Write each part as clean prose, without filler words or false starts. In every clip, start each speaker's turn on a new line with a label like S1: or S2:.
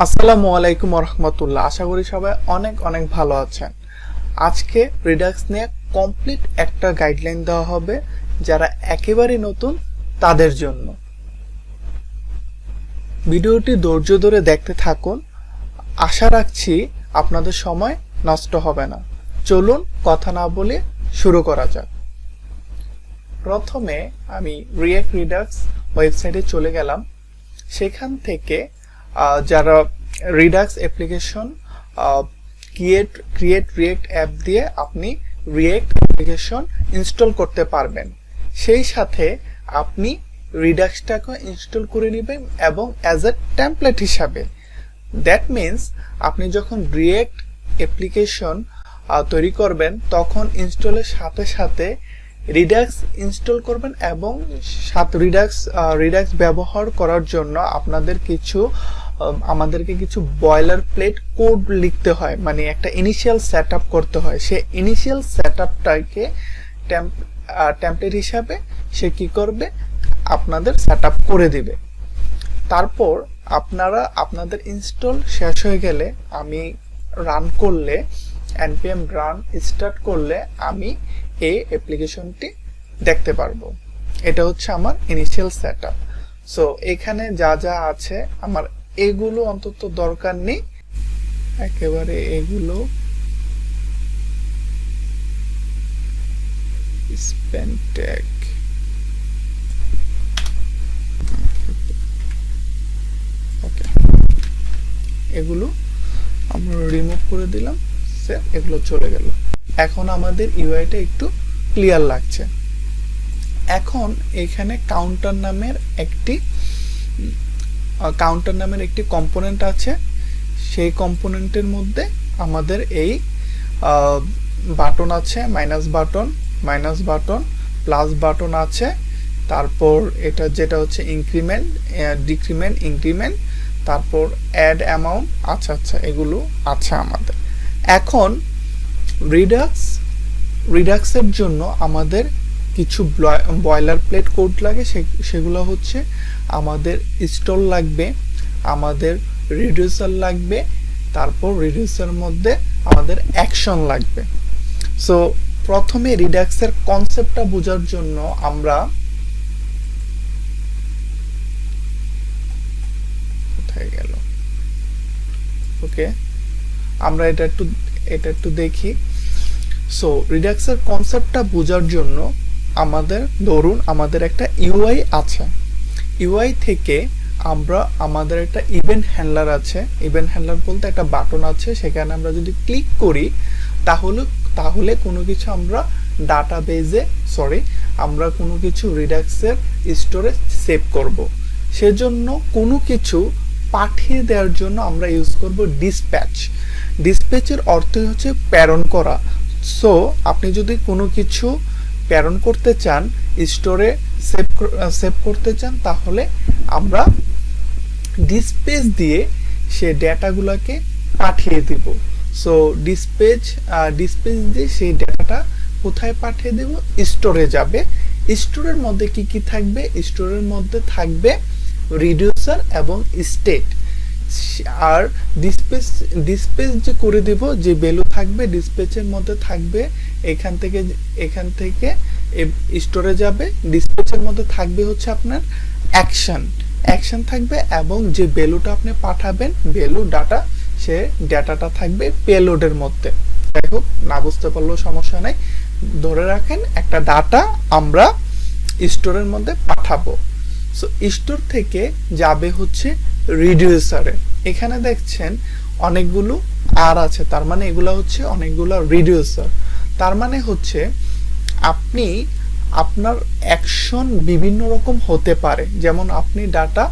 S1: আসসালামু আলাইকুম রহমতুল্লাহ। আশা করি সবাই অনেক অনেক ভালো আছেন। আজকে রিডাক্স নিয়ে কমপ্লিট একটা গাইডলাইন দেওয়া হবে যারা একেবারেই নতুন তাদের জন্য। ভিডিওটি ধৈর্য ধরে দেখতে থাকুন, আশা রাখছি আপনাদের সময় নষ্ট হবে না। চলুন কথা না বলে শুরু করা যাক। প্রথমে আমি রিয়েক্ট রিডাক্স ওয়েবসাইটে চলে গেলাম। সেখান থেকে যারা Redux application create react app দিয়ে আপনি রিয়েক্ট অ্যাপ্লিকেশন ইনস্টল করতে পারবেন। সেই সাথে আপনি রিডাক্সটাকে ইনস্টল করে নেবেন এবং অ্যাজ এ টেমপ্লেট হিসাবে। দ্যাট মিনস আপনি যখন রিয়েক্ট অ্যাপ্লিকেশন তৈরি করবেন তখন ইনস্টলের সাথে সাথে রিডাক্স ইনস্টল করবেন এবং রিডাক্স ব্যবহার করার জন্য আমাদেরকে কিছু বয়লার প্লেট কোড লিখতে হয়, মানে একটা ইনিশিয়াল সেট আপ করতে হয়। সে ইনিশিয়াল সেট আপটাকে টেমপ্লেট হিসাবে সে কি করবে, আপনাদের সেট আপ করে দিবে। তারপর আপনাদের ইনস্টল শেষ হয়ে গেলে আমি রান করলে npm রান স্টার্ট করলে আমি এই অ্যাপ্লিকেশনটি দেখতে পারবো। এটা হচ্ছে আমার ইনিশিয়াল সেটআপ। সো এখানে যা যা আছে আমার এগুলো অন্তত দরকার নেই, একেবারে এগুলো স্পেনটেক ওকে, এগুলো আমরা রিমুভ করে দিলাম। এগুলো চলে গেল। এখন আমাদের ইউআইটা একটু ক্লিয়ার লাগছে। এখন এখানে কাউন্টার নামের একটি কম্পোনেন্ট আছে। সেই কম্পোনেন্টের মধ্যে আমাদের এই বাটন আছে, মাইনাস বাটন প্লাস বাটন আছে। তারপর এটা যেটা হচ্ছে ইনক্রিমেন্ট, ডিক্রিমেন্ট, ইনক্রিমেন্ট, তারপর অ্যাড অ্যামাউন্ট। আচ্ছা এগুলো আছে আমাদের। এখন রিডাক্সের জন্য আমাদের কিছু বয়লার প্লেট কোড লাগে। সেগুলো হচ্ছে আমাদের স্টল লাগবে, আমাদের রিডিউসার লাগবে, তারপর রিডিউসার মধ্যে আমাদের অ্যাকশন লাগবে। সো প্রথমে রিডাক্সের কনসেপ্টটা বোঝার জন্য আমরা কোথায় গেল, ওকে, আমরা এটা একটু দেখি। সো রিডাক্সের কনসেপ্টটা বোঝার জন্য ধরুন আমাদের একটা ইউআই আছে। ইউআই থেকে আমাদের একটা ইভেন্ট হ্যান্ডলার আছে। ইভেন্ট হ্যান্ডলার বলতে একটা বাটন আছে, সেখানে আমরা যদি ক্লিক করি তাহলে কোনো কিছু আমরা কোনো কিছু রিডাক্সের স্টোরে সেভ করব। সেজন্য কোনো কিছু পাঠিয়ে দেওয়ার জন্য আমরা ইউজ করব ডিসপ্যাচের অর্থ হচ্ছে প্রেরণ করা। সো আপনি যদি কোনো কিছু প্রেরণ করতে চান, স্টোরে সেভ করতে চান, তাহলে আমরা ডিসপ্যাচ দিয়ে সেই ডেটাগুলোকে পাঠিয়ে দিব। সো ডিসপ্যাচ দিয়ে সেই ডেটাটা কোথায় পাঠিয়ে দেব, স্টোরে যাবে। স্টোরের মধ্যে কি থাকবে, স্টোরের মধ্যে থাকবে রিডিউসার এবং স্টেট। আর ডিসপ্যাচ যে করে দেব, যে ভ্যালু থাকবে ডিসপ্যাচের মধ্যে থাকবে, এখান থেকে স্টোরে যাবে। ডিসপ্যাচের মধ্যে থাকবে হচ্ছে আপনার অ্যাকশন থাকবে, এবং যে ভ্যালুটা আপনি পাঠাবেন ভ্যালু ডাটা, সে ডাটাটা থাকবে পেলোডের মধ্যে। যাই হোক, না বুঝতে পারলেও সমস্যা নাই, ধরে রাখেন একটা ডাটা আমরা স্টোরের মধ্যে পাঠাবো। সো স্টোর থেকে যাবে হচ্ছে রিডিউসারে। এখানে দেখছেন অনেকগুলো আর আছে, তার মানে এগুলো হচ্ছে অনেকগুলো রিডিউসার। তার মানে হচ্ছে আপনার অ্যাকশন বিভিন্ন রকম হতে পারে। যেমন আপনি ডাটা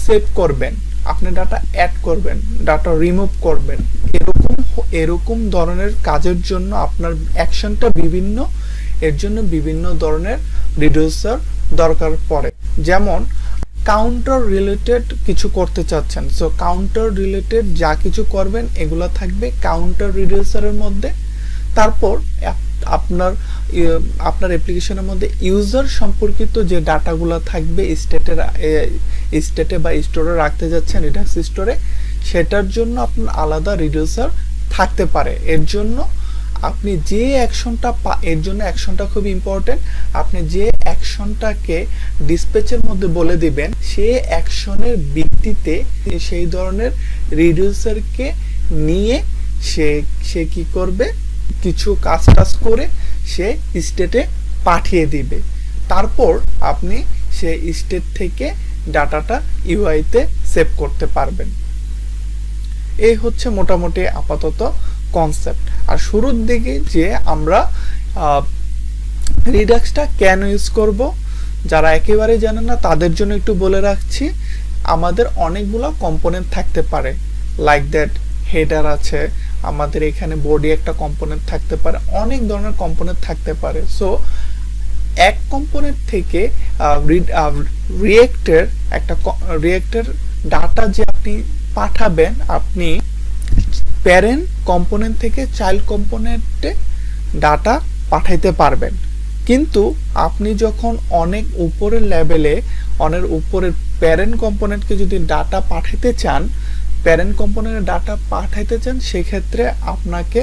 S1: সেভ করবেন, আপনি ডাটা অ্যাড করবেন, ডাটা রিমুভ করবেন, এরকম ধরনের কাজের জন্য আপনার অ্যাকশনটা এর জন্য বিভিন্ন ধরনের রিডিউসার দরকার পড়ে। যেমন কাউন্টার রিলেটেড কিছু করতে চাচ্ছেন, সো কাউন্টার রিলেটেড যা কিছু করবেন এগুলা থাকবে কাউন্টার রিডিউসারের মধ্যে। তারপর আপনার অ্যাপ্লিকেশনের মধ্যে ইউজার সম্পর্কিত যে ডাটাগুলো থাকবে স্টেটে বা স্টোরে রাখতে যাচ্ছেন, রিডাক্স স্টোরে, সেটার জন্য আপনার আলাদা রিডিউসার থাকতে পারে। এর জন্য আপনি যে অ্যাকশনটা এর জন্য অ্যাকশনটা খুব ইম্পর্টেন্ট। আপনি যে অ্যাকশনটাকে ডিসপ্যাচের মধ্যে বলে দিবেন, সেই অ্যাকশনের ভিত্তিতে সেই ধরনের রিডিউসারকে নিয়ে সে কি করবে, কিছু কাজ করে সে স্টেটে পাঠিয়ে দিবে। তারপর আপনি সেই স্টেট থেকে ডাটাটা ইউআইতে সেভ করতে পারবেন। এই হচ্ছে মোটামুটি আপাতত কনসেপ্ট। আর শুরুর দিকে যে আমরা রিডাক্সটা কেন ইউজ করব, যারা একেবারে জানেন না তাদের জন্য একটু বলে রাখছি। আমাদের অনেকগুলো কম্পোনেন্ট থাকতে পারে, লাইক দ্যাট হেডার আছে, আমাদের এখানে বডি একটা কম্পোনেন্ট থাকতে পারে, অনেক ধরনের কম্পোনেন্ট থাকতে পারে। সো এক কম্পোনেন্ট থেকে রিয়েক্টের ডাটা যে আপনি পাঠাবেন, আপনি প্যারেন্ট কম্পোনেন্ট থেকে চাইল্ড কম্পোনেন্টে ডাটা পাঠাইতে পারবেন। কিন্তু আপনি যখন অনেক উপরের লেভেলে, অনেক উপরের প্যারেন্ট কম্পোনেন্টকে যদি ডাটা পাঠাইতে চান, সেক্ষেত্রে আপনাকে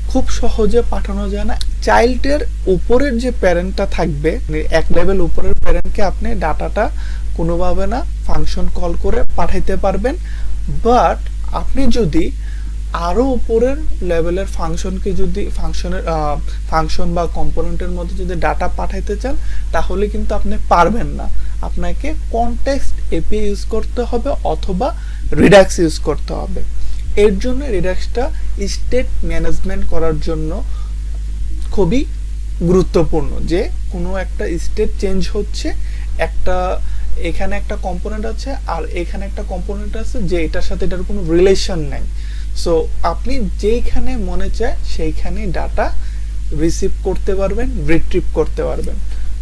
S1: খুব সহজে পাঠানো যায় না। চাইল্ডের উপরের যে প্যারেন্টটা থাকবে, এক লেভেল উপরের প্যারেন্টকে আপনি ডাটাটা কোনোভাবে না ফাংশন কল করে পাঠাইতে পারবেন। বাট আপনি যদি আরো উপরের লেভেলের ফাংশন বা কম্পোনেন্টের মধ্যে যদি ডাটা পাঠাইতে চান, তাহলে কিন্তু আপনি পারবেন না। আপনাকে কনটেক্সট এপিআই ইউজ করতে হবে অথবা রিডাক্স ইউজ করতে হবে। এর জন্য রিডাক্সটা স্টেট ম্যানেজমেন্ট করার জন্য খুবই গুরুত্বপূর্ণ। যে কোনো একটা স্টেট চেঞ্জ হচ্ছে, এখানে একটা কম্পোনেন্ট আছে আর এখানে একটা কম্পোনেন্ট আছে যে এটার সাথে এটার কোনো রিলেশন নাই। সো আপনি যেইখানে মনে চায় সেইখানে ডাটা রিসিভ করতে পারবেন, রিট্রিভ করতে পারবেন।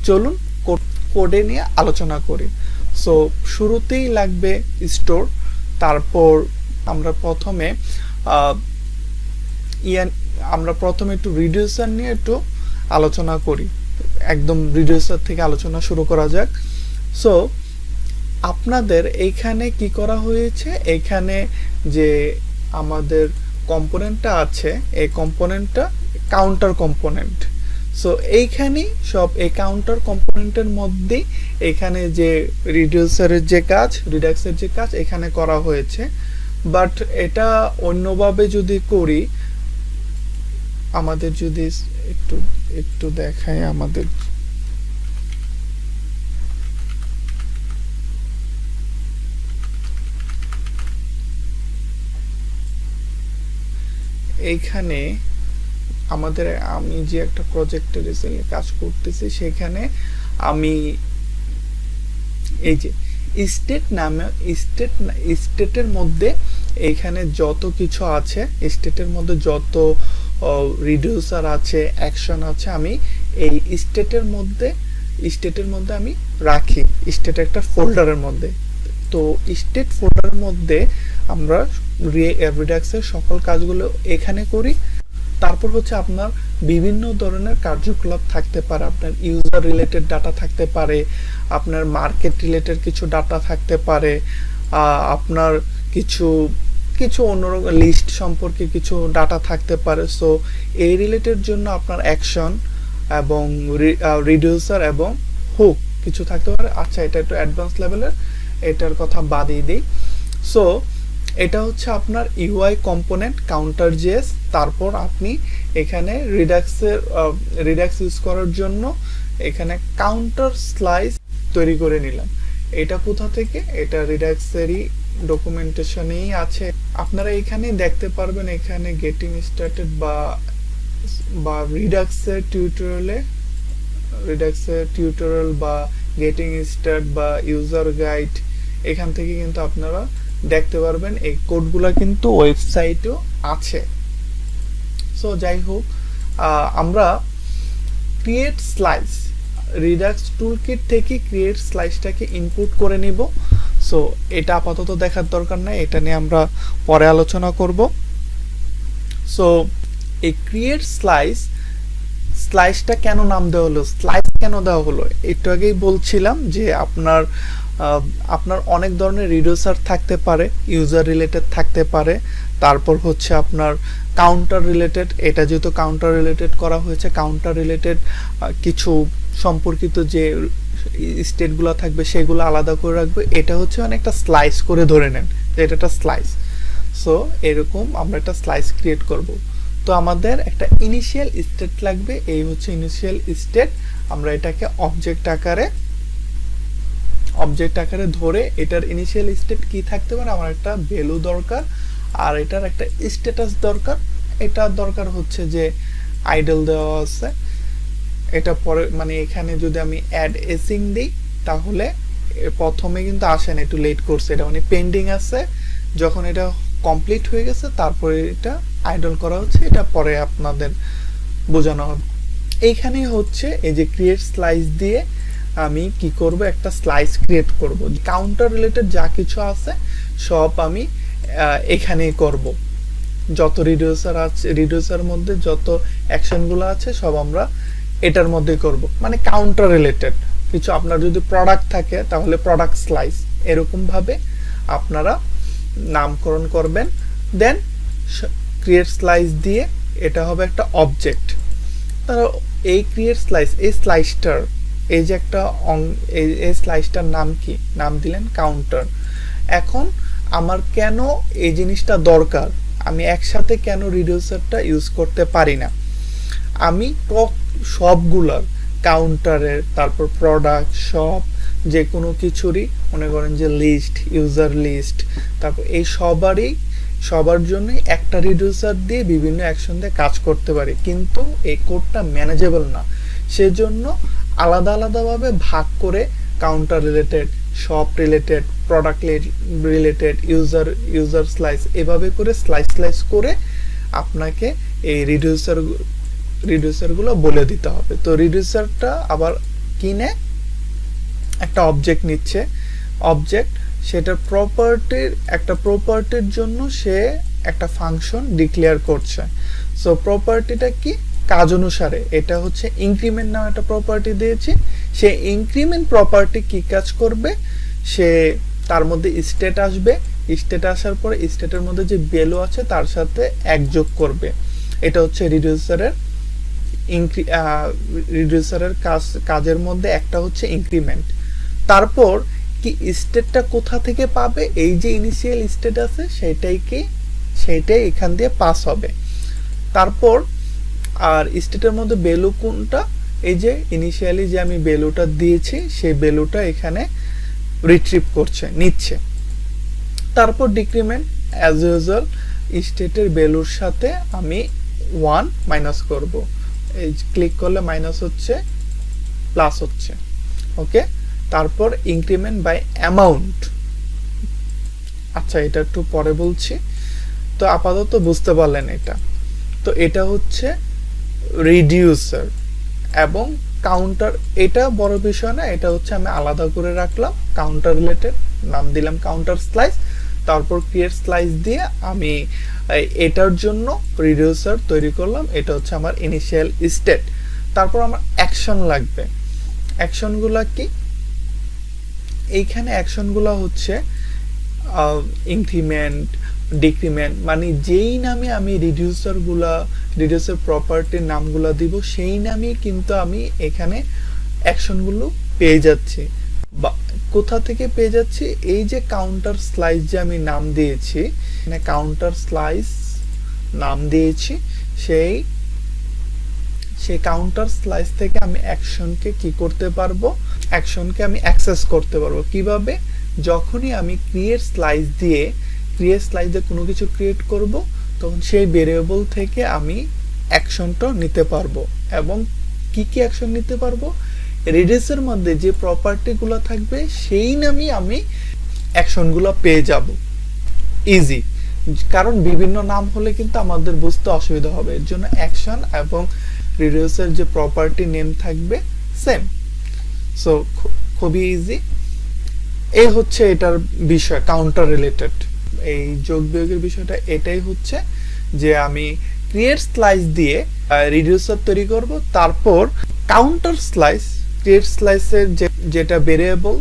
S1: চলুন কোডে নিয়ে আলোচনা করি। সো শুরুতেই লাগবে স্টোর। তারপর আমরা প্রথমে একটু রিডিউসার নিয়ে একটু আলোচনা করি। একদম রিডিউসার থেকে আলোচনা শুরু করা যাক। সো আপনাদের এইখানে কি করা হয়েছে, এইখানে যে আমাদের কম্পোনেন্টটা আছে, এই কম্পোনেন্টটা কাউন্টার কম্পোনেন্ট। সো এইখানে সব এই কাউন্টার কম্পোনেন্টের মধ্যে এখানে যে রিডিউসারের রিডাক্সের যে কাজ এখানে করা হয়েছে। বাট এটা অন্যভাবে যদি করি, আমাদের যদি একটু দেখাই, আমাদের এইখানে আমি যে একটা প্রজেক্টের কাজ করতেছি, সেখানে আমি এই যে স্টেটের মধ্যে এখানে যত কিছু আছে, স্টেটের মধ্যে যত রিডিউসার আছে, অ্যাকশন আছে, আমি এই স্টেটের মধ্যে আমি রাখি, স্টেট একটা ফোল্ডারের মধ্যে। তো স্টেট ফোল্ডারের মধ্যে আমরা রিডাক্সের সকল কাজগুলো এখানে করি। তারপর হচ্ছে আপনার বিভিন্ন ধরনের কার্যকলাপ থাকতে পারে, আপনার ইউজার রিলেটেড ডাটা থাকতে পারে, আপনার মার্কেট রিলেটেড কিছু ডাটা থাকতে পারে, আপনার কিছু অন্যরকম লিস্ট সম্পর্কে কিছু ডাটা থাকতে পারে। সো এই রিলেটেড জন্য আপনার অ্যাকশন এবং রিডিউসার এবং হুক কিছু থাকতে পারে। আচ্ছা, এটা একটু অ্যাডভান্স লেভেলের, এটার কথা বাদই দিই। সো এটা হচ্ছে আপনার ইউআই কম্পোনেন্ট কাউন্টার জেএস। তারপর আপনি এখানে রিডাক্স ইউজ করার জন্য এখানে কাউন্টার স্লাইস তৈরি করে নিলাম। এটা কোথা থেকে? এটা রিডাক্সেরই ডকুমেন্টেশনেই আছে। আপনারা এখানে দেখতে পারবেন, এখানে গেটিং স্টার্টেড বা রিডাক্সের টিউটোরিয়াল বা গেটিং স্টার্ট বা ইউজার গাইড, এখান থেকে কিন্তু আপনারা দেখতে পারবেন। এই কোডগুলা কিন্তু ওয়েবসাইটেও আছে। সো যাই হোক, আমরা ক্রিয়েট স্লাইস রিডাক্স টুলকিট থেকে ক্রিয়েট স্লাইসটাকে ইনপুট করে নিব। সো এটা আপাতত দেখার দরকার নাই, এটা নিয়ে আমরা পরে আলোচনা করব। সো এই ক্রিয়েট স্লাইসটা কেন নাম দেওয়া হলো, স্লাইস কেন দেওয়া হলো, একটু আগেই বলছিলাম যে আপনার আপনার অনেক ধরনের রিডিউসার থাকতে পারে, ইউজার রিলেটেড থাকতে পারে, তারপর হচ্ছে আপনার কাউন্টার রিলেটেড, এটা যেহেতু কাউন্টার রিলেটেড করা হয়েছে, কাউন্টার রিলেটেড কিছু সম্পর্কিত যে স্টেটগুলো থাকবে সেগুলো আলাদা করে রাখবে। এটা হচ্ছে মানে একটা স্লাইস করে ধরে নেন যে এটা একটা স্লাইস। সো এরকম আমরা একটা স্লাইস ক্রিয়েট করব। তো আমাদের একটা ইনিশিয়াল স্টেট লাগবে, এই হচ্ছে ইনিশিয়াল স্টেট। আমরা এটাকে অবজেক্ট আকারে ধরে এটার ইনিশিয়াল স্টেট কি থাকতে পারে, আমার একটা ভ্যালু দরকার আর এটার একটা স্ট্যাটাস দরকার। এটা দরকার হচ্ছে যে আইডল দেওয়া আছে, এটা পরে মানে এখানে যদি আমি অ্যাড এসিং দিই তাহলে প্রথমে কিন্তু আসে না, একটু লেট করছে, এটা মানে পেন্ডিং আছে। যখন এটা কমপ্লিট হয়ে গেছে তারপরে এটা আইডল করা হচ্ছে, এটা পরে আপনাদের বোঝানো হবে। এইখানে হচ্ছে এই যে ক্রিয়েট স্লাইস দিয়ে আমি কি করব, একটা স্লাইস ক্রিয়েট করব। কাউন্টার রিলেটেড যা কিছু আছে সব আমি এখানেই করব। যত রিডিউসার আছে, রিডিউসার মধ্যে যত অ্যাকশনগুলো আছে সব আমরা এটার মধ্যেই করব, মানে কাউন্টার রিলেটেড কিছু। আপনার যদি প্রোডাক্ট থাকে তাহলে প্রোডাক্ট স্লাইস, এরকম ভাবে আপনারা নামকরণ করবেন। দেন ক্রিয়েট স্লাইস দিয়ে এটা হবে একটা অবজেক্ট। তাহলে এই ক্রিয়েট স্লাইস, এই স্লাইসটার এই যে একটা এই স্লাইসটার নাম কি, নাম দিলেন কাউন্টার। এখন আমার কেন এই জিনিসটা দরকার, আমি একসাথে কেন রিডিউসারটা ইউজ করতে পারি না, আমি সবগুলার কাউন্টারের, তারপর প্রোডাক্ট, সব যে কোনো কিছুরই মনে করেন যে লিস্ট, ইউজার লিস্ট, তারপর এই সবার জন্যই একটা রিডিউসার দিয়ে বিভিন্ন অ্যাকশন দিয়ে কাজ করতে পারি, কিন্তু এই কোডটা ম্যানেজেবল না। সেজন্য আলাদা আলাদাভাবে ভাগ করে counter related, shop related, product related, user slice, এভাবে করে স্লাইস করে আপনাকে এই রিডিউসারগুলো বলে দিতে হবে। তো রিডিউসারটা আবার কিনে একটা অবজেক্ট নিচ্ছে, অবজেক্ট সেটার প্রপার্টির জন্য সে একটা ফাংশন ডিক্লেয়ার করছে। সো প্রপার্টিটা কি, কাজ অনুসারে, এটা হচ্ছে ইনক্রিমেন্ট নামে একটা প্রপার্টি দিয়েছি। সে ইনক্রিমেন্ট প্রপার্টি কি কাজ করবে, সে তার মধ্যে স্টেট আসবে, স্টেট আসার পরে স্টেটের মধ্যে যে ভ্যালু আছে তার সাথে এক যোগ করবে। এটা হচ্ছে রিডিউসারের কাজের মধ্যে একটা হচ্ছে ইনক্রিমেন্ট। তারপর কি স্টেটটা কোথা থেকে পাবে, এই যে ইনিশিয়াল স্টেট আছে সেটাই এখান দিয়ে পাস হবে। তারপর আর স্টেটের মধ্যে ভ্যালু কোনটা, এই যে ইনিশিয়ালি যে আমি ভ্যালুটা দিয়েছি সেই ভ্যালুটা এখানে রিট্রিভ নিচ্ছে। তারপর ডিক্রিমেন্ট অ্যাজ ইউজুয়াল স্টেটের ভ্যালুর সাথে আমি 1 মাইনাস করব, এই ক্লিক করলে মাইনাস হচ্ছে, প্লাস হচ্ছে, ওকে। তারপর ইনক্রিমেন্ট বাই অ্যামাউন্ট, আচ্ছা এটা একটু পরে বলছি, তো আপাতত বুঝতে পারলেন এটা। তো এটা হচ্ছে রিডিউসার এবং কাউন্টার, এটা বড় বিষয় না, এটা হচ্ছে আমি আলাদা করে রাখলাম। কাউন্টার রিলেটেড নাম দিলাম কাউন্টার স্লাইস, তারপর ক্রিয়েট স্লাইস দিয়ে আমি এটার জন্য রিডিউসার তৈরি করলাম। এটা হচ্ছে আমার ইনিশিয়াল স্টেট। তারপর আমার অ্যাকশন লাগবে। অ্যাকশনগুলো কি, এইখানে অ্যাকশনগুলো হচ্ছে ইনক্রিমেন্ট, ডিক্রিমেন্ট, মানে যেই নামে আমি রিডিউসার প্রপার্টির নামগুলো দিব সেই নামে কিন্তু আমি এখানে অ্যাকশনগুলো পেয়ে যাচ্ছি। বা কোথা থেকে পেয়ে যাচ্ছি, এই যে কাউন্টার স্লাইস যে আমি নাম দিয়েছি, মানে কাউন্টার স্লাইস নাম দিয়েছি, সেই কাউন্টার স্লাইস থেকে আমি অ্যাকশনকে কি করতে পারবো, অ্যাকশনকে আমি অ্যাক্সেস করতে পারবো। কিভাবে, যখনই আমি ক্রিয়েট স্লাইস দিয়ে কোনো কিছু ক্রিয়েট করব, তখন সেই ভেরিয়েবল থেকে আমি অ্যাকশনটা নিতে পারবো। এবং কি অ্যাকশন নিতে পারবো, রিডিউসের মধ্যে যে প্রপার্টিগুলো থাকবে সেই নামই আমি অ্যাকশনগুলো পেয়ে যাব ইজি। কারণ বিভিন্ন নাম হলে কিন্তু আমাদের বুঝতে অসুবিধা হবে, এর জন্য অ্যাকশন এবং রিডিউসের যে প্রপার্টি নেম থাকবে সেম। সো খুবই ইজি। এই হচ্ছে এটার বিষয়, কাউন্টার রিলেটেড এই যোগ বিয়োগের বিষয়টা এটাই হচ্ছে যে আমি ক্রিয়েট স্লাইস দিয়ে রিডিউসার তৈরি করব। তারপর কাউন্টার স্লাইস, ক্রিয়েট স্লাইসের যেটা ভেরিয়েবল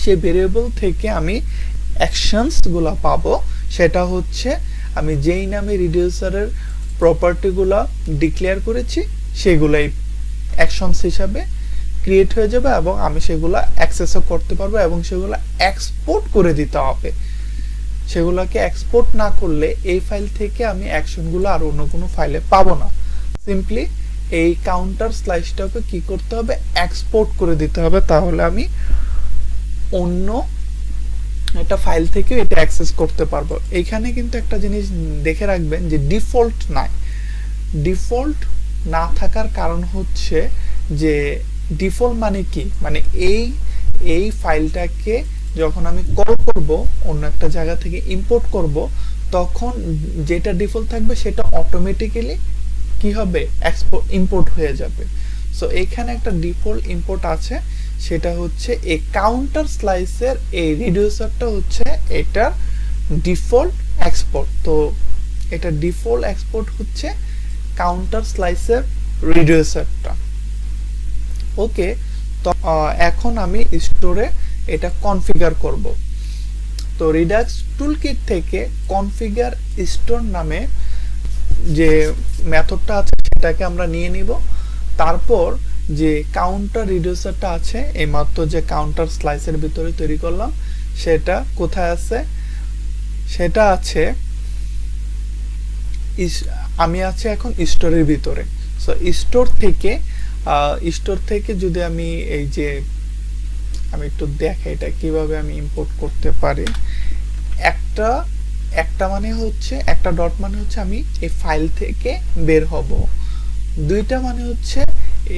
S1: সেই ভেরিয়েবল থেকে আমি অ্যাকশনস গুলা পাবো, সেটা হচ্ছে আমি যেই নামে রিডিউসারের প্রপার্টিগুলা ডিক্লেয়ার করেছি সেগুলাই অ্যাকশনস হিসাবে ক্রিয়েট হয়ে যাবে এবং আমি সেগুলা অ্যাক্সেসও করতে পারবো এবং সেগুলা এক্সপোর্ট করে দিতে হবে। সেগুলোকে এক্সপোর্ট না করলে এই ফাইল থেকে আমি অ্যাকশনগুলো আর অন্য কোনো ফাইলে পাবো না। সিম্পলি এই কাউন্টার স্লাইসটাকে কি করতে হবে, এক্সপোর্ট করে দিতে হবে, তাহলে আমি অন্য একটা ফাইল থেকে এটা অ্যাক্সেস করতে পারবো। এখানে কিন্তু একটা জিনিস দেখে রাখবেন যে ডিফল্ট নাই। ডিফল্ট না থাকার কারণ হচ্ছে যে ডিফল্ট মানে কি, মানে এই ফাইলটাকে যখন আমি কল করব অন্য একটা জায়গা থেকে ইম্পোর্ট করব, তখন যেটা ডিফল্ট থাকবে সেটা অটোমেটিক্যালি কি হবে, ইম্পোর্ট হয়ে যাবে। সো এখানে একটা ডিফল্ট ইম্পোর্ট আছে, সেটা হচ্ছে এই কাউন্টার স্লাইসের এই রিডিউসারটা হচ্ছে এটার ডিফল্ট এক্সপোর্ট। তো এটা ডিফল্ট এক্সপোর্ট হচ্ছে কাউন্টার স্লাইসের রিডিউসারটা। ওকে, তো এখন আমি স্টোরে এটা কনফিগার করব। তো রিডাক্স টুলকিট থেকে কনফিগার স্টোর নামে যে মেথডটা আছে সেটাকে আমরা নিয়ে নিব। তারপর যে কাউন্টার রিডিউসারটা আছে, এইমাত্র যে কাউন্টার স্লাইসের ভিতরে তৈরি করলাম, সেটা কোথায় আছে, সেটা আছে আমি আছি এখন স্টোরের ভিতরে। সো স্টোর থেকে যদি আমি এই যে আমি একটু দেখাই এটা কিভাবে আমি ইম্পোর্ট করতে পারি। একটা মানে হচ্ছে একটা ডট মানে হচ্ছে আমি এই ফাইল থেকে বের হব, দুইটা মানে হচ্ছে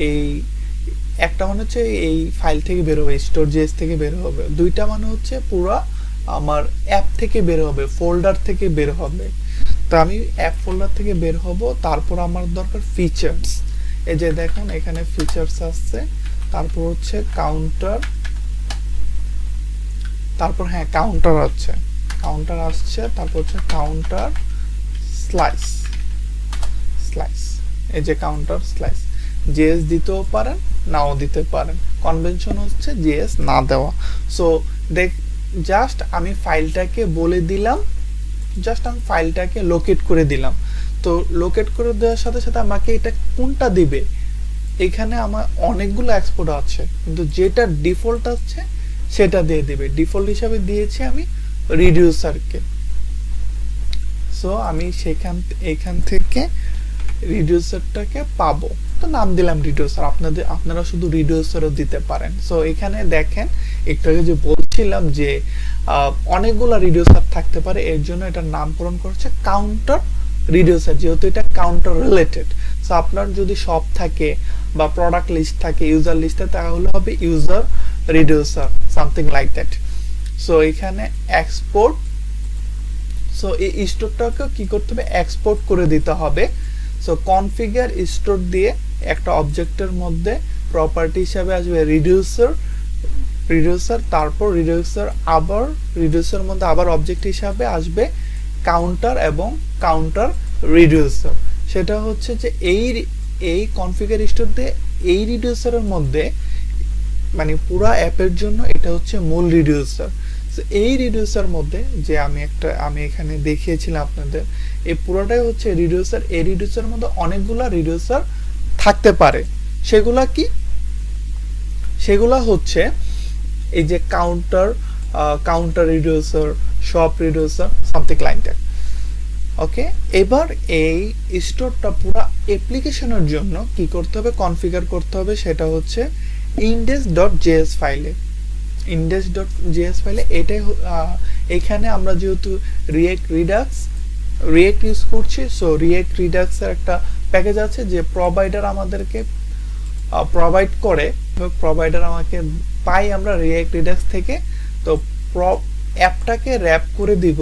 S1: এই একটা মানে হচ্ছে এই ফাইল থেকে বের হবে, স্টোর.js থেকে বের হবে, দুইটা মানে হচ্ছে পুরো আমার অ্যাপ থেকে বের হবে, ফোল্ডার থেকে বের হবে। তো আমি অ্যাপ ফোল্ডার থেকে বের হব, তারপর আমার দরকার ফিচার্স। এই যে দেখুন এখানে ফিচার্স আসছে, তারপর হচ্ছে কাউন্টার, তারপর হ্যাঁ কাউন্টার আসছে, তারপর হচ্ছে কাউন্টার স্লাইস। এই যে কাউন্টার স্লাইস, জেএস দিতেও পারেন নাও দিতে পারেন, কনভেনশন হচ্ছে জেএস না দেওয়া। সো জাস্ট আমি ফাইলটাকে বলে দিলাম, জাস্ট আমি ফাইলটাকে লোকেট করে দিলাম। তো লোকেট করে দেওয়ার সাথে সাথে আমাকে এটা কোনটা দিবে, এখানে আমার অনেকগুলো এক্সপোর্ট আছে, কিন্তু যেটা ডিফল্ট আছে সেটা দিয়ে দিবে। ডিফল্ট হিসাবে দিয়েছি আমি রিডিউসারকে। সো আমি এখান থেকে রিডিউসারটাকে পাবো, তো নাম দিলাম রিডিউসার। আপনারা শুধু রিডিউসারও দিতে পারেন। সো এখানে দেখেন একটু আগে যে বলছিলাম যে অনেকগুলো রিডিউসার থাকতে পারে, এর জন্য এটার নামকরণ করছে কাউন্টার রিডিউসার, যেহেতু এটা কাউন্টার রিলেটেড। সো আপনার যদি শপ থাকে বা প্রোডাক্ট লিস্ট থাকে, ইউজার লিস্টে, তাহলে হবে user reducer, something like that. So এখানে এক্সপোর্ট, সো এই স্টোরটাকে কি করতে হবে, এক্সপোর্ট করে দিতে হবে। সো কনফিগার স্টোর দিয়ে একটা অবজেক্টের মধ্যে প্রপার্টি হিসাবে আসবে রিডিউসার, তারপর রিডিউসার মধ্যে আবার অবজেক্ট হিসাবে আসবে কাউন্টার এবং কাউন্টার রিডিউসার। সেটা হচ্ছে যে এই কনফিগার স্টোর দিয়ে এই রিডিউসারের মধ্যে, মানে পুরো অ্যাপের জন্য এটা হচ্ছে মূল রিডিউসার। এই রিডিউসার মধ্যে যে আমি এখানে দেখিয়েছিলাম আপনাদের, এই পুরোটাই হচ্ছে রিডিউসার। এই রিডিউসারের মধ্যে অনেকগুলা রিডিউসার থাকতে পারে। সেগুলা হচ্ছে এই যে counter reducer, shop reducer, something like that. Okay, এবার এই স্টোরটা পুরো অ্যাপ্লিকেশনের জন্য কি করতে হবে, কনফিগার করতে হবে। সেটা হচ্ছে index.js ফাইলে, এটাই এখানে আমরা যেহেতু রিয়েক্ট ইউজ করছি, সো রিয়েক্ট রিডাক্সের একটা প্যাকেজ আছে যে প্রোভাইডার আমাদেরকে প্রোভাইড করে, প্রোভাইডার আমাকে পাই আমরা রিয়েক্ট রিডাক্স থেকে। তো অ্যাপটাকে র্যাপ করে দিব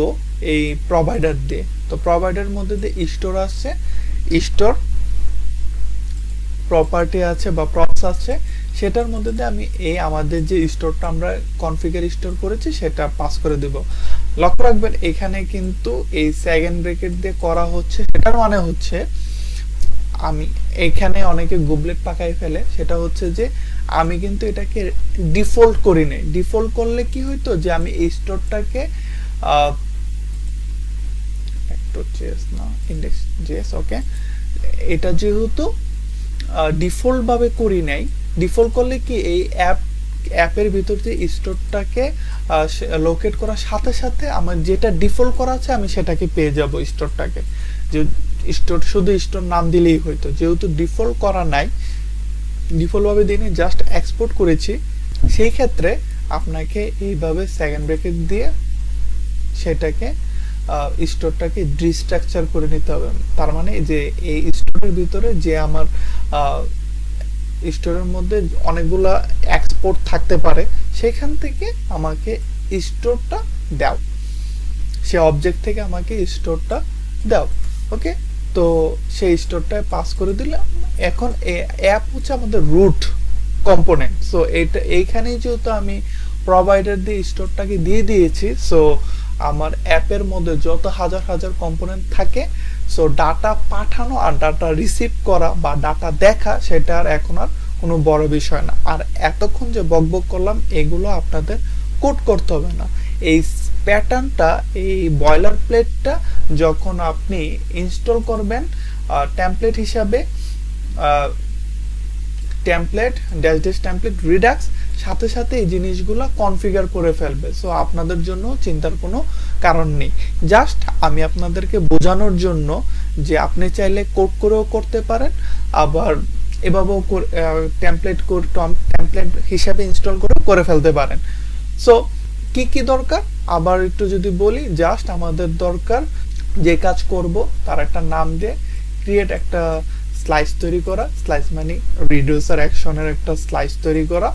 S1: এই প্রোভাইডার দিয়ে। তো প্রোভাইডারের মধ্যে দিয়ে স্টোর আসছে, স্টোর প্রপার্টি আছে বা প্রপস আছে, সেটার মধ্যে দিয়ে আমি এই আমাদের যে স্টোরটা আমরা কনফিগার স্টোর করেছি সেটা পাস করে দেব। লক্ষ্য রাখবেন এখানে কিন্তু এই সেকেন্ড ব্র্যাকেট দিয়ে করা হচ্ছে, সেটার মানে হচ্ছে আমি এখানে অনেকে গুবলেট পাকাই ফেলে, সেটা হচ্ছে যে আমি কিন্তু এটাকে ডিফল্ট করি নাই। ডিফল্ট করলে কি হইতো যে আমি এই স্টোরটাকে ইন্ডেক্স জেএস ওকে, এটা যেহেতু ডিফল্ট ভাবে করি নাই, ডিফল্ট করলে কি এই অ্যাপের ভিতর যে স্টোরটাকে লোকেট করার সাথে সাথে আমার যেটা ডিফল্ট করা আছে আমি সেটাকে পেয়ে যাব স্টোরটাকে, যে স্টোর শুধু স্টোর নাম দিলেই হইতো। যেহেতু ডিফল্ট করা নাই, ডিফল্ট ভাবে দিনে জাস্ট এক্সপোর্ট করেছি, সেই ক্ষেত্রে আপনাকে এইভাবে সেকেন্ড ব্র্যাকেট দিয়ে সেটাকে স্টোরটাকে ডিস্ট্রাকচার করে নিতে হবে। তার মানে যে এই স্টোরের ভিতরে যে আমার স্টোরের মধ্যে অনেকগুলা এক্সপোর্ট থাকতে পারে, সেখান থেকে আমাকে স্টোরটা দাও, সে অবজেক্ট থেকে আমাকে স্টোরটা দাও। ওকে, তো সেই স্টোরটায় পাস করে দিলে এখন অ্যাপ হচ্ছে আমাদের রুট কম্পোনেন্ট। সো এইখানেই যেহেতু আমি প্রোভাইডার দিয়ে স্টোরটাকে দিয়ে দিয়েছি, সো আমার অ্যাপের মধ্যে যত হাজার হাজার কম্পোনেন্ট থাকে, সো ডাটা পাঠানো আর ডাটা রিসিভ করা বা ডাটা দেখা সেটা আর এখন আর কোনো বড় বিষয় না। আর এতক্ষণ যে বকবক করলাম এগুলো আপনাদের কোড করতে হবে না। এই প্যাটার্নটা, এই বয়লার প্লেটটা যখন আপনি ইনস্টল করবেন টেমপ্লেট হিসাবে, টেমপ্লেট ড্যাশ টেমপ্লেট রিডাক্স সাথে সাথে এই জিনিসগুলো কনফিগার করে ফেলবে। সো আপনাদের জন্য চিন্তার কোনো কারণ নেই। জাস্ট আমি আপনাদেরকে বোঝানোর জন্য যে আপনি চাইলে কোড করেও করতে পারেন, আবার এভাবেও টেমপ্লেট হিসাবে ইনস্টল করে ফেলতে পারেন। সো কি কি দরকার আবার একটু যদি বলি, জাস্ট আমাদের দরকার যে কাজ করব তার একটা নাম দিয়ে ক্রিয়েট একটা স্লাইস তৈরি করা, স্লাইস মানে রিডিউসার অ্যাকশনের একটা স্লাইস তৈরি করা,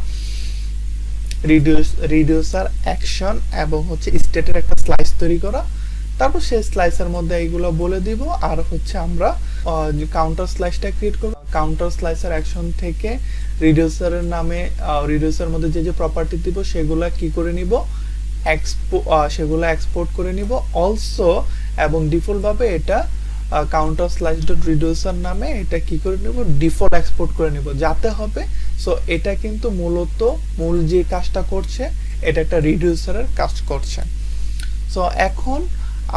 S1: রিডিউসার অ্যাকশন এবং হচ্ছে স্টেটের একটা স্লাইস তৈরি করা। তারপর সেই স্লাইসের মধ্যে এইগুলো বলে দিব। আর হচ্ছে আমরা কাউন্টার স্লাইসটা ক্রিয়েট করব। কাউন্টার স্লাইসার অ্যাকশন থেকে রিডিউসারের নামে রিডিউসার মধ্যে যে যে প্রপার্টি দিব সেগুলো কি করে নিব, সেগুলো এক্সপোর্ট করে নিব অলসো, এবং ডিফল্ট ভাবে এটা কাউন্টার স্লাইস ডট রিডিউসার নামে এটা কি করে নিব, ডিফল্ট এক্সপোর্ট করে নিব যাতে হবে। সো এটা কিন্তু মূল যে কাজটা করছে এটা একটা রিডিউসারের কাজ করছে। সো এখন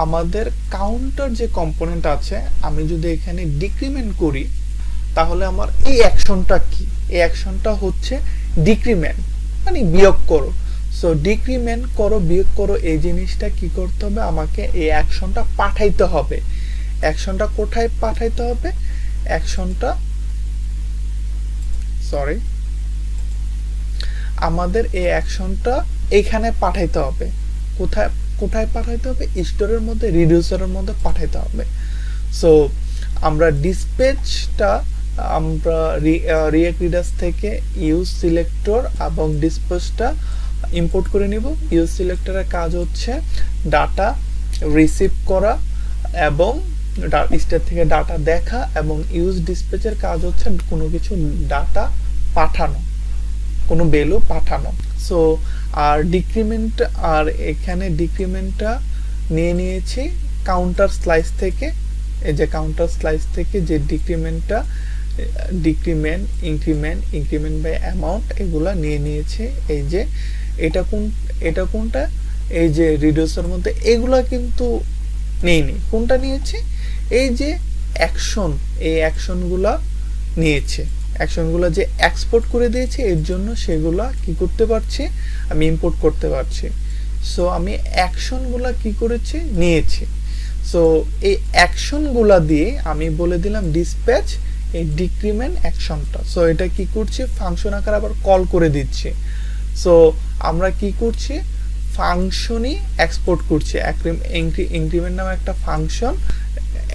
S1: আমাদের কাউন্টার যে কম্পোনেন্ট আছে, আমি যদি এখানে ডিক্রিমেন্ট করি তাহলে আমার এই অ্যাকশনটা কি, এই অ্যাকশনটা হচ্ছে ডিক্রিমেন্ট মানে বিয়োগ করো। সো ডিক্রিমেন্ট করো, বিয়োগ করো, এই জিনিসটা কি করতে হবে, আমাকে এই অ্যাকশনটা পাঠাইতে হবে। অ্যাকশনটা কোথায় পাঠাইতে হবে, অ্যাকশনটা আমাদের এই অ্যাকশনটা এখানে পাঠাইতে হবে। কোথায় কোথায় পাঠাইতে হবে, স্টোরের মধ্যে রিডিউসারের মধ্যে পাঠাইতে হবে। সো আমরা ডিসপ্যাচটা আমরা রিঅ্যাক্ট রিডার্স থেকে ইউজ সিলেক্টর এবং ডিসপ্যাচটা ইম্পোর্ট করে নিব। ইউজ সিলেক্টরের কাজ হচ্ছে ডাটা রিসিভ করা এবং স্টেট থেকে ডাটা দেখা, এবং ইউজ ডিসপ্যাচের কাজ হচ্ছে কোনো কিছু ডাটা পাঠানো, কোনো ভ্যালু পাঠানো। সো আর ডিক্রিমেন্ট, আর এখানে ডিক্রিমেন্টটা নিয়ে নিয়েছি কাউন্টার স্লাইস থেকে। এই যে কাউন্টার স্লাইস থেকে যে ডিক্রিমেন্টটা, ডিক্রিমেন্ট, ইনক্রিমেন্ট বাই অ্যামাউন্ট এগুলা নিয়ে নিয়েছে। এই যে এটা কোনটা, এই যে রিডিউসার মধ্যে এগুলা কিন্তু নেইনি। কোনটা নিয়েছে, এই যে অ্যাকশন, এই অ্যাকশনগুলা নিয়েছে। অ্যাকশনগুলো যে এক্সপোর্ট করে দিয়েছে এর জন্য সেগুলা কি করতে পারছি, আমি ইম্পোর্ট করতে পারছি। সো আমি অ্যাকশনগুলা কি করেছি, নিয়েছি। সো এই অ্যাকশনগুলা দিয়ে আমি বলে দিলাম ডিসপ্যাচ এই ডিক্রিমেন্ট অ্যাকশনটা। সো এটা কি করছি, ফাংশন আকারে আবার কল করে দিচ্ছি। সো আমরা কি করছি, ফাংশনই এক্সপোর্ট করছি। ইনক্রিমেন্ট নামে একটা ফাংশন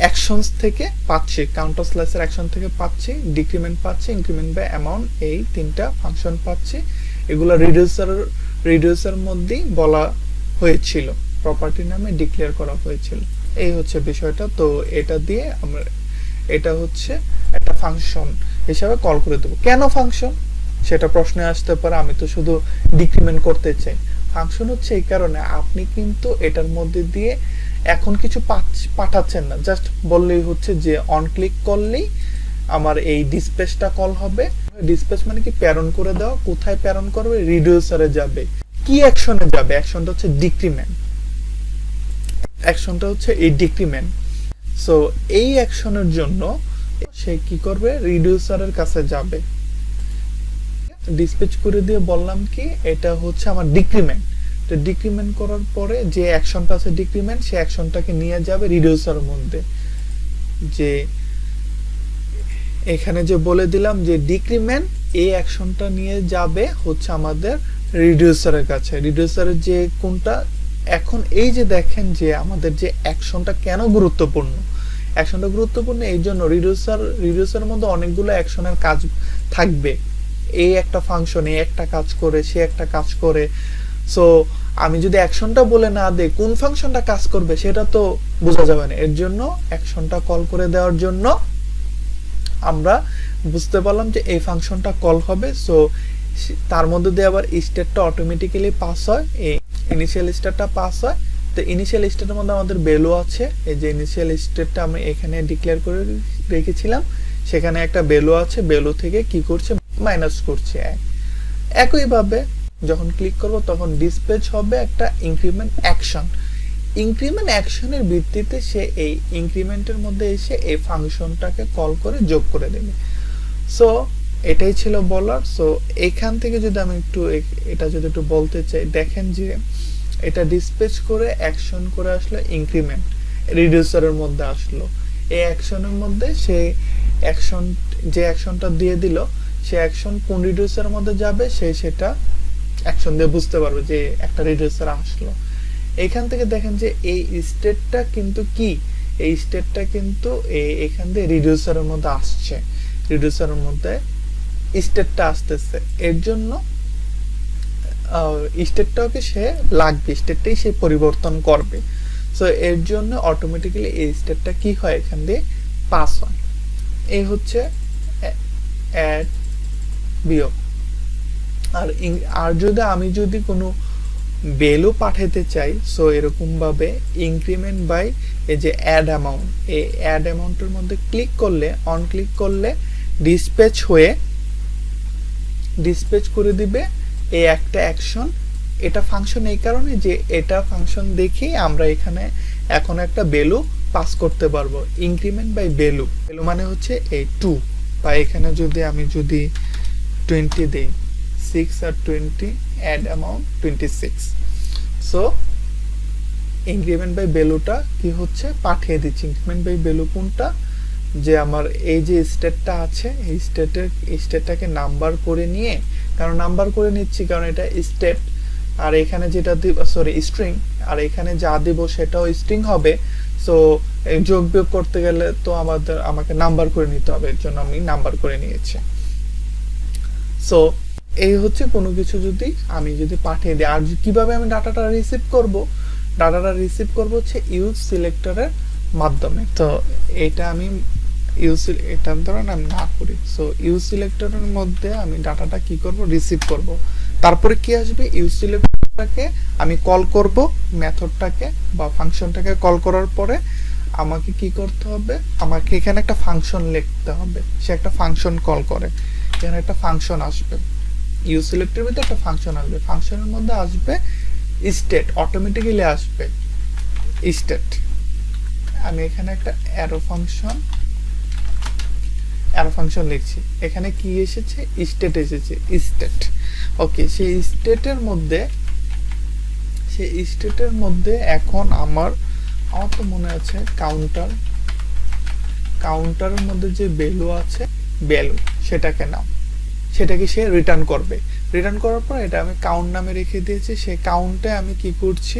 S1: অ্যাকশনস থেকে পাচ্ছি, কাউন্টার স্লাইসের অ্যাকশন থেকে পাচ্ছি, ডিক্রিমেন্ট পাচ্ছি, ইনক্রিমেন্ট বাই অ্যামাউন্ট, এই তিনটা ফাংশন পাচ্ছি। এগুলো রিডিউসার মধ্যেই বলা হয়েছিল, প্রপার্টি নামে ডিক্লেয়ার করা হয়েছিল। এই হচ্ছে বিষয়টা। তো এটা দিয়ে আমরা এটা হচ্ছে একটা ফাংশন হিসাবে কল করে দেবো। কেন ফাংশন সেটা প্রশ্নে আসতে পারে, আমি তো শুধু ডিক্রিমেন্ট করতে চাই। ফাংশন হচ্ছে এই কারণে, আপনি কিন্তু এটার মধ্যে দিয়ে এখন কিছু পাঠাচ্ছেন না, জাস্ট বললেই হচ্ছে যে অন ক্লিক করলেই আমার এই ডিসপ্যাচটা কল হবে। ডিসপ্যাচ মানে কি প্রেরণ করে দেওয়া। কোথায় প্রেরণ করবে? রিডিউসারে যাবে। কি অ্যাকশনে যাবে? অ্যাকশনটা হচ্ছে ডিক্রিমেন্ট, অ্যাকশনটা হচ্ছে এই ডিক্রিমেন্ট। সো এই অ্যাকশনের জন্য সে কি করবে? রিডিউসারের কাছে যাবে। ডিসপ্যাচ করে দিয়ে বললাম কি এটা হচ্ছে আমার ডিক্রিমেন্ট। তো ডিক্রিমেন্ট করার পরে যে অ্যাকশনটা আছে ডিক্রিমেন্ট, সেই অ্যাকশনটাকে নিয়ে যাবে রিডিউসারের মধ্যে। যে এখানে যে বলে দিলাম যে ডিক্রিমেন্ট, এই অ্যাকশনটা নিয়ে যাবে হচ্ছে আমাদের রিডিউসারের কাছে। রিডিউসারের যে কোনটা, এখন এই যে দেখেন যে আমাদের যে অ্যাকশনটা কেন গুরুত্বপূর্ণ। অ্যাকশনটা গুরুত্বপূর্ণ এই জন্য রিডিউসারের মধ্যে অনেকগুলো অ্যাকশনের কাজ থাকবে। এই একটা ফাংশন এই একটা কাজ করে, সে একটা কাজ করে। সো আমি যদি অ্যাকশনটা বলে না দেই কোন ফাংশনটা কাজ করবে সেটা তো বোঝা যাবে না। এর জন্য অ্যাকশনটা কল করে দেওয়ার জন্য আমরা বুঝতে পারলাম যে এই ফাংশনটা কল হবে। সো তার মধ্যে দিয়ে আবার স্টেটটা অটোমেটিক্যালি পাস হয়, এই ইনিশিয়াল স্টেটটা পাস হয়। তো ইনিশিয়াল স্টেটের মধ্যে আমাদের ভ্যালু আছে, এই যে ইনিশিয়াল স্টেটটা আমি এখানে ডিক্লেয়ার করে রেখেছিলাম, সেখানে একটা ভ্যালু আছে, ভ্যালু থেকে কি করছে? মাইনাস করছে। একইভাবে যখন ক্লিক করব তখন ডিসপ্যাচ হবে একটা ইনক্রিমেন্ট অ্যাকশন। ইনক্রিমেন্ট অ্যাকশনের ভিত্তিতে সে এই ইনক্রিমেন্টের মধ্যে এসে এই ফাংশনটাকে কল করে যোগ করে দেবে। সো এটাই ছিল বলার। সো এখান থেকে যদি আমি একটু এটা যদি একটু বলতে চাই, দেখেন যে এটা ডিসপ্যাচ করে অ্যাকশন করে আসলো ইনক্রিমেন্ট, রিডিউসারের মধ্যে আসলো। এই অ্যাকশনের মধ্যে সে অ্যাকশন যে অ্যাকশনটা দিয়ে দিল, সে অ্যাকশন কোন রিডিউসারের মধ্যে যাবে সে সেটা অ্যাকশন দিয়ে বুঝতে পারবে যে একটা রিডিউসার আসলো। এইখান থেকে দেখেন যে এই স্টেটটা কিন্তু কি, এই স্টেটটা কিন্তু এখান থেকে রিডিউসারের মধ্যে আসছে, রিডিউসারের মধ্যে স্টেটটা আসতেছে। এর জন্য স্টেটটাকে সে লাগবে, স্টেটটাই সে পরিবর্তন করবে। সো এর জন্য অটোমেটিক্যালি এই স্টেটটা কি হয়? এখান দিয়ে পাস হয়। এই হচ্ছে অ্যাড বিয়োগ। আর যদি আমি যদি কোনো ভ্যালু পাঠাতে চাই, সো এরকম ভাবে ইনক্রিমেন্ট বাই এই যে অ্যাড অ্যামাউন্ট, এই অ্যাড অ্যামাউন্টের মধ্যে ক্লিক করলে, অন ক্লিক করলে ডিসপ্যাচ হয়ে ডিসপ্যাচ করে দিবে এই একটা অ্যাকশন। এটা ফাংশন এই কারণে যে এটা ফাংশন দেখেই আমরা এখানে এখন একটা ভ্যালু পাস করতে পারবো। ইনক্রিমেন্ট বাই ভ্যালু, ভ্যালু মানে হচ্ছে এই 2, বা এখানে যদি আমি যদি 20 দেই, 6 আর 20 add amount 26। So increment by ভ্যালুটা কি হচ্ছে? পাঠিয়ে দিচ্ছি। ইনক্রিমেন্ট বাই ভ্যালু কোনটা? যে আমার এই যে স্টেটটা আছে, এই স্টেটটাকে নাম্বার করে নিয়ে, কারণ নাম্বার করে নিচ্ছি কারণ এটা স্টেট, আর এখানে যেটা দিব সরি স্ট্রিং, আর এখানে যা দিব সেটাও স্ট্রিং হবে। সো যোগ বিয়োগ করতে গেলে তো আমাকে নাম্বার করে নিতে হবে, এর জন্য আমি নাম্বার করে নিয়েছি। সো এই হচ্ছে কোনো কিছু আমি যদি পাঠিয়ে দিই। আর কিভাবে আমি ডাটাটা রিসিভ করব? ডাটাটা রিসিভ করব হচ্ছে ইউজ সিলেক্টরের মাধ্যমে। তো এটা আমি এটার দ্বারা আমি না করি। সো ইউজ সিলেক্টরের মধ্যে আমি ডাটাটা কি করব? রিসিভ করব। তারপরে কি আসবে? ইউজ সিলেক্টরটাকে আমি কল করব, মেথডটাকে বা ফাংশনটাকে কল করার পরে আমাকে কি করতে হবে? আমাকে এখানে একটা ফাংশন লিখতে হবে। সে একটা ফাংশন কল করে, এখানে একটা ফাংশন আসবে, ইউজ সিলেক্টের ভিতরে একটা ফাংশন আসবে। ফাংশনের মধ্যে আসবে স্টেট, অটোমেটিক্যালি আসবে স্টেট। আমি এখানে একটা অ্যারো ফাংশন লিখছি। এখানে কি এসেছে? স্টেট এসেছে, স্টেট। ওকে, সেই স্টেটের মধ্যে এখন আমার তো মনে আছে কাউন্টারের মধ্যে যে ভ্যালু আছে, ভ্যালু সেটাকে নাও, সেটাকে সে রিটার্ন করবে। রিটার্ন করার পর এটা আমি কাউন্ট নামে রেখে দিয়েছি। সেই কাউন্টে আমি কি করছি?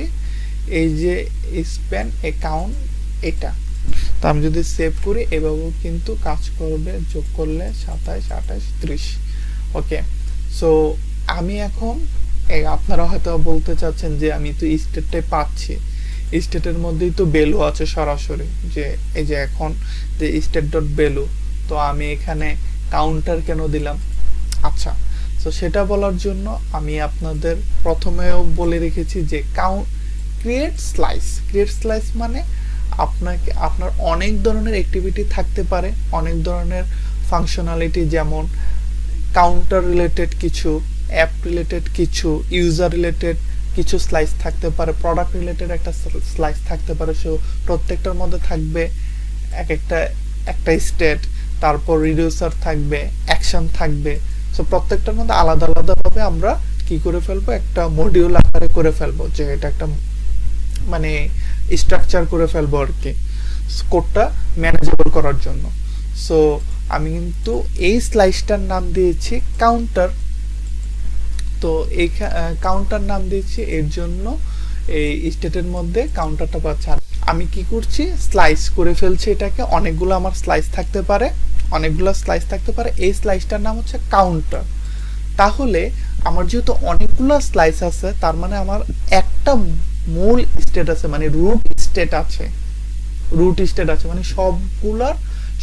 S1: এই যে স্প্যান অ্যাকাউন্ট, এটা তো আমি যদি সেভ করি এভাবেও কিন্তু কাজ করবে। যোগ করলে 27, 28, 30। ওকে, সো আমি এখন আপনারা হয়তো বলতে চাচ্ছেন যে আমি তো স্টেটটাই পাচ্ছি, স্টেটের মধ্যেই তো ভ্যালু আছে সরাসরি, যে এই যে এখন যে স্টেট ডট ভ্যালু, তো আমি এখানে কাউন্টার কেন দিলাম? আচ্ছা, তো সেটা বলার জন্য আমি আপনাদের প্রথমেও বলে রেখেছি যে ক্রিয়েট স্লাইস মানে আপনার অনেক ধরনের অ্যাক্টিভিটি থাকতে পারে, অনেক ধরনের ফাংশনালিটি, যেমন কাউন্টার রিলেটেড কিছু, অ্যাপ রিলেটেড কিছু, ইউজার রিলেটেড কিছু স্লাইস থাকতে পারে, প্রোডাক্ট রিলেটেড একটা স্লাইস থাকতে পারে। সো প্রত্যেকটার মধ্যে থাকবে একটা স্টেট, তারপর রিডিউসার থাকবে, অ্যাকশন থাকবে। সো প্রত্যেকটার মধ্যে আলাদা আলাদাভাবে আমরা কি করে ফেলবো, একটা মডিউল আকারে করে ফেলবো, যে এটা একটা মানে স্ট্রাকচার করে ফেলবো আর কি কোডটা ম্যানেজেবল করার জন্য। সো আমি কিন্তু এই স্লাইসটার নাম দিয়েছি কাউন্টার। তো এই কাউন্টার নাম দিয়েছি এর জন্য এই স্টেটের মধ্যে কাউন্টারটা পাচ্ছে। আমি কি করছি, স্লাইস করে ফেলছি এটাকে, অনেকগুলো আমার স্লাইস থাকতে পারে, এই স্লাইসটার নাম হচ্ছে কাউন্টার। তাহলে আমার যেহেতু অনেকগুলো স্লাইস আছে, তার মানে আমার একটা মূল স্টেট আছে, মানে রুট স্টেট আছে, মানে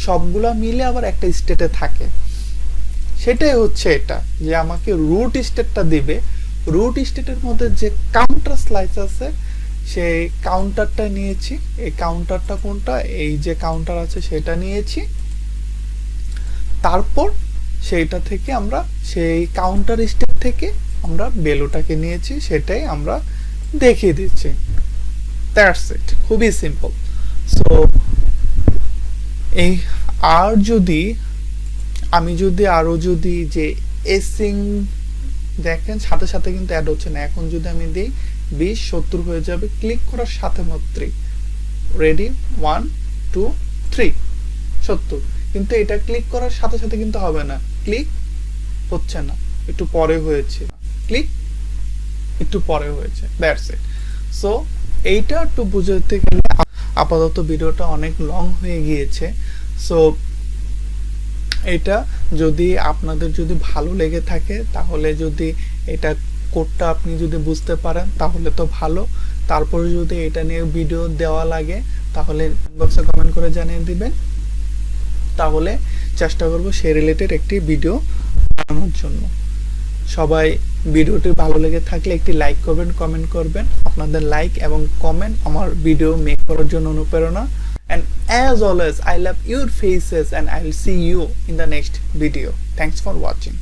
S1: সবগুলা মিলে আবার একটা স্টেটে থাকে। সেটাই হচ্ছে এটা, যে আমাকে রুট স্টেটটা দিবে। রুট স্টেটের মধ্যে যে কাউন্টার স্লাইস আছে, সেই কাউন্টারটা নিয়েছি। এই কাউন্টারটা কোনটা, এই যে কাউন্টার আছে সেটা নিয়েছি। তারপর সেইটা থেকে আমরা সেই কাউন্টার স্টেট থেকে আমরা ভ্যালুটাকে নিয়েছি, সেটাই আমরা দেখিয়ে দিচ্ছি। দ্যাটস ইট, খুবই সিম্পল। সো এই আমি যদি আরো যে এসিং দেখেন, সাথে সাথে কিন্তু অ্যাড হচ্ছে না। এখন যদি আমি দিই 20 70 হয়ে যাবে, ক্লিক করার সাথে মাত্রই রেডি 1 2 3 70। কিন্তু এটা ক্লিক করার সাথে সাথে কিন্তু হবে না, ক্লিক হচ্ছে না, একটু পরে হয়েছে, ক্লিক একটু পরে হয়েছে। That's it. সো এইটা একটু বুঝতে গেলে, আপাতত ভিডিওটা অনেক লং হয়ে গিয়েছে। সো এটা যদি আপনাদের যদি ভালো লেগে থাকে, তাহলে যদি এটা কোডটা আপনি যদি বুঝতে পারেন তাহলে তো ভালো। তারপরে যদি এটা নিয়ে ভিডিও দেওয়া লাগে তাহলে ইনবক্সে কমেন্ট করে জানিয়ে দিবেন, তাহলে চেষ্টা করব সেই রিলেটেড একটি ভিডিও বানানোর জন্য। সবাই ভিডিওটি ভালো লেগে থাকলে একটি লাইক করবেন, কমেন্ট করবেন। আপনাদের লাইক এবং কমেন্ট আমার ভিডিও মেক করার জন্য অনুপ্রেরণা। And as always, I love your faces and I will see you in the next video. Thanks for watching.